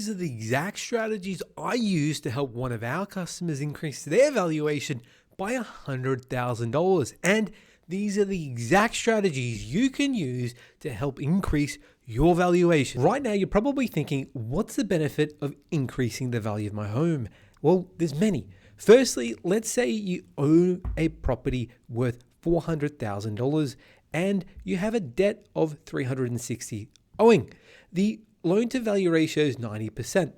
these are the exact strategies I use to help one of our customers increase their valuation by $100,000. And these are the exact strategies you can use to help increase your valuation. Right now, you're probably thinking, what's the benefit of increasing the value of my home? Well, there's many. Firstly, let's say you own a property worth $400,000 and you have a debt of $360,000 owing. The loan to value ratio is 90%.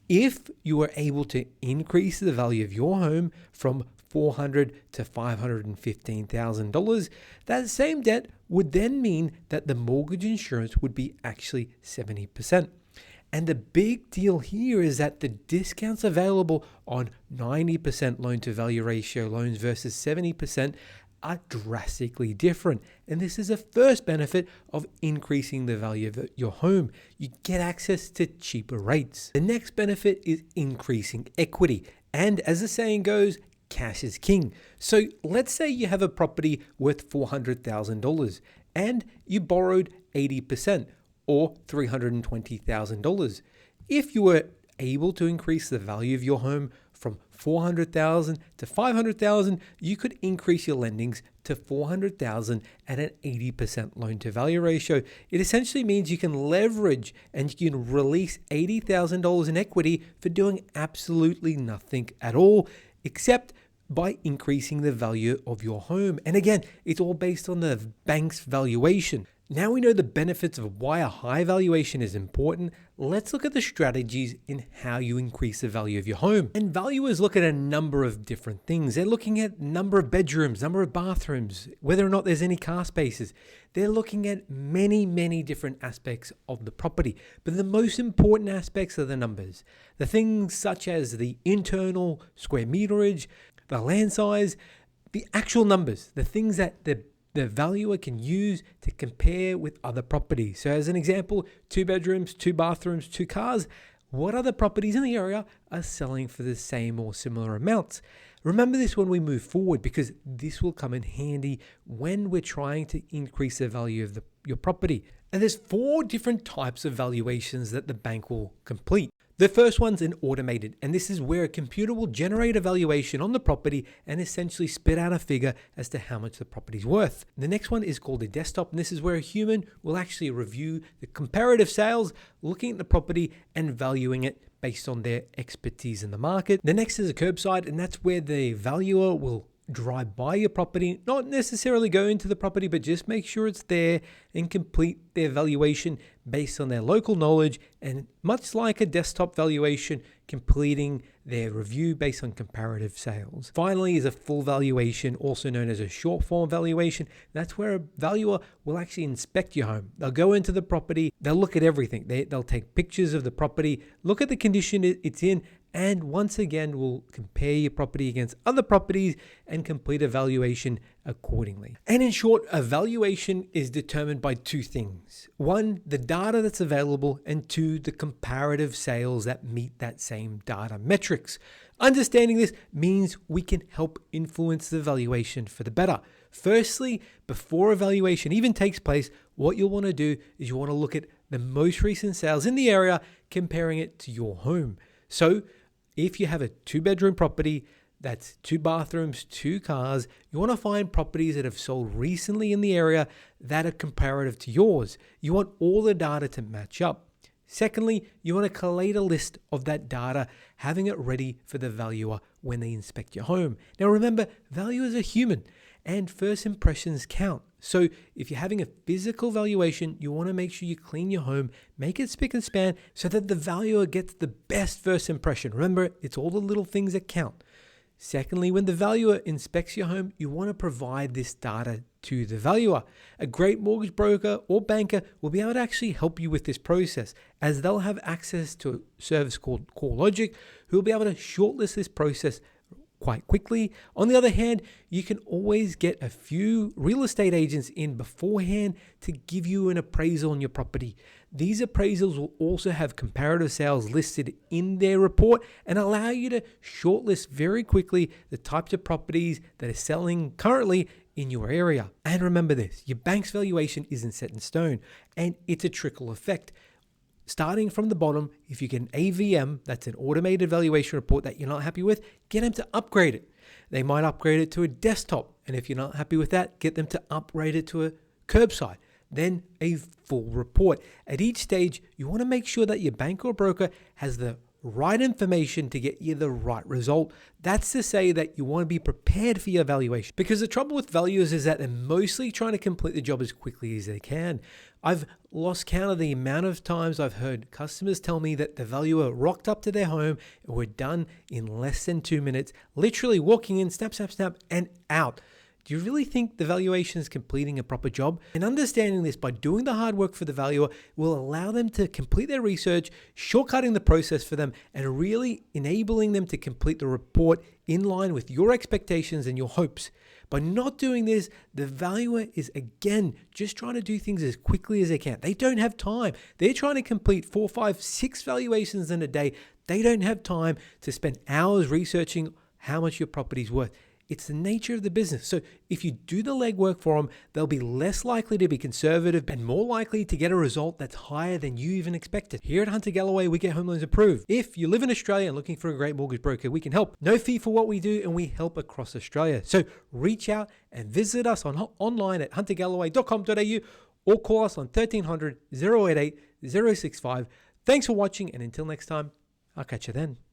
If you are able to increase the value of your home from $400,000 to $515,000, that same debt would then mean that the mortgage insurance would be actually 70%. And the big deal here is that the discounts available on 90% loan to value ratio loans versus 70% are drastically different. And this is a first benefit of increasing the value of your home. You get access to cheaper rates. The next benefit is increasing equity. And as the saying goes, cash is king. So let's say you have a property worth $400,000 and you borrowed 80% or $320,000. If you were able to increase the value of your home from $400,000 to $500,000, you could increase your lendings to $400,000 at an 80% loan to value ratio. It essentially means you can leverage and you can release $80,000 in equity for doing absolutely nothing at all, except by increasing the value of your home. And again, it's all based on the bank's valuation. Now we know the benefits of why a high valuation is important. Let's look at the strategies in how you increase the value of your home. And valuers look at a number of different things. They're looking at number of bedrooms, number of bathrooms, whether or not there's any car spaces. They're looking at many different aspects of the property. But the most important aspects are the numbers. The things such as the internal square meterage, the land size, the actual numbers, the things that the valuer can use to compare with other properties. So as an example, 2 bedrooms, 2 bathrooms, 2 cars. What other properties in the area are selling for the same or similar amounts? Remember this when we move forward, because this will come in handy when we're trying to increase the value of your property. And there's 4 different types of valuations that the bank will complete. The first one's an automated, and this is where a computer will generate a valuation on the property and essentially spit out a figure as to how much the property's worth. The next one is called a desktop, and this is where a human will actually review the comparative sales, looking at the property and valuing it based on their expertise in the market. The next is a curbside, and that's where the valuer will drive by your property, not necessarily go into the property, but just make sure it's there and complete their valuation based on their local knowledge, and much like a desktop valuation, completing their review based on comparative sales. Finally is a full valuation, also known as a short form valuation. That's where a valuer will actually inspect your home. They'll go into the property, they'll look at everything. They'll take pictures of the property, look at the condition it's in, and once again, we'll compare your property against other properties and complete a valuation accordingly. And in short, a valuation is determined by 2 things. 1, the data that's available, and 2, the comparative sales that meet that same data metrics. Understanding this means we can help influence the valuation for the better. Firstly, before a valuation even takes place, what you'll want to do is you want to look at the most recent sales in the area, comparing it to your home. So if you have a 2-bedroom property, that's 2 bathrooms, 2 cars, you want to find properties that have sold recently in the area that are comparative to yours. You want all the data to match up. Secondly, you want to collate a list of that data, having it ready for the valuer when they inspect your home. Now remember, valuers are human and first impressions count. So if you're having a physical valuation, you want to make sure you clean your home, make it spick and span so that the valuer gets the best first impression. Remember, it's all the little things that count. Secondly, when the valuer inspects your home, you want to provide this data to the valuer. A great mortgage broker or banker will be able to actually help you with this process, as they'll have access to a service called CoreLogic, who will be able to shortlist this process quite quickly. On the other hand, you can always get a few real estate agents in beforehand to give you an appraisal on your property. These appraisals will also have comparative sales listed in their report and allow you to shortlist very quickly the types of properties that are selling currently in your area. And remember this, your bank's valuation isn't set in stone and it's a trickle effect. starting from the bottom, if you get an AVM, that's an automated valuation report that you're not happy with, get them to upgrade it. They might upgrade it to a desktop. And if you're not happy with that, get them to upgrade it to a curbside. Then a full report. At each stage, you want to make sure that your banker or broker has the right information to get you the right result. That's to say that you want to be prepared for your valuation. Because the trouble with valuers is that they're mostly trying to complete the job as quickly as they can. I've lost count of the amount of times I've heard customers tell me that the valuer rocked up to their home and were done in less than 2 minutes, literally walking in, snap, snap, snap, and out. Do you really think the valuation is completing a proper job? And understanding this by doing the hard work for the valuer will allow them to complete their research, shortcutting the process for them, and really enabling them to complete the report in line with your expectations and your hopes. By not doing this, the valuer is again just trying to do things as quickly as they can. They don't have time. They're trying to complete 4, 5, 6 valuations in a day. They don't have time to spend hours researching how much your property is worth. It's the nature of the business. So if you do the legwork for them, they'll be less likely to be conservative and more likely to get a result that's higher than you even expected. Here at Hunter Galloway, we get home loans approved. If you live in Australia and looking for a great mortgage broker, we can help. No fee for what we do, and we help across Australia. So reach out and visit us online at huntergalloway.com.au or call us on 1300 088 065. Thanks for watching, and until next time, I'll catch you then.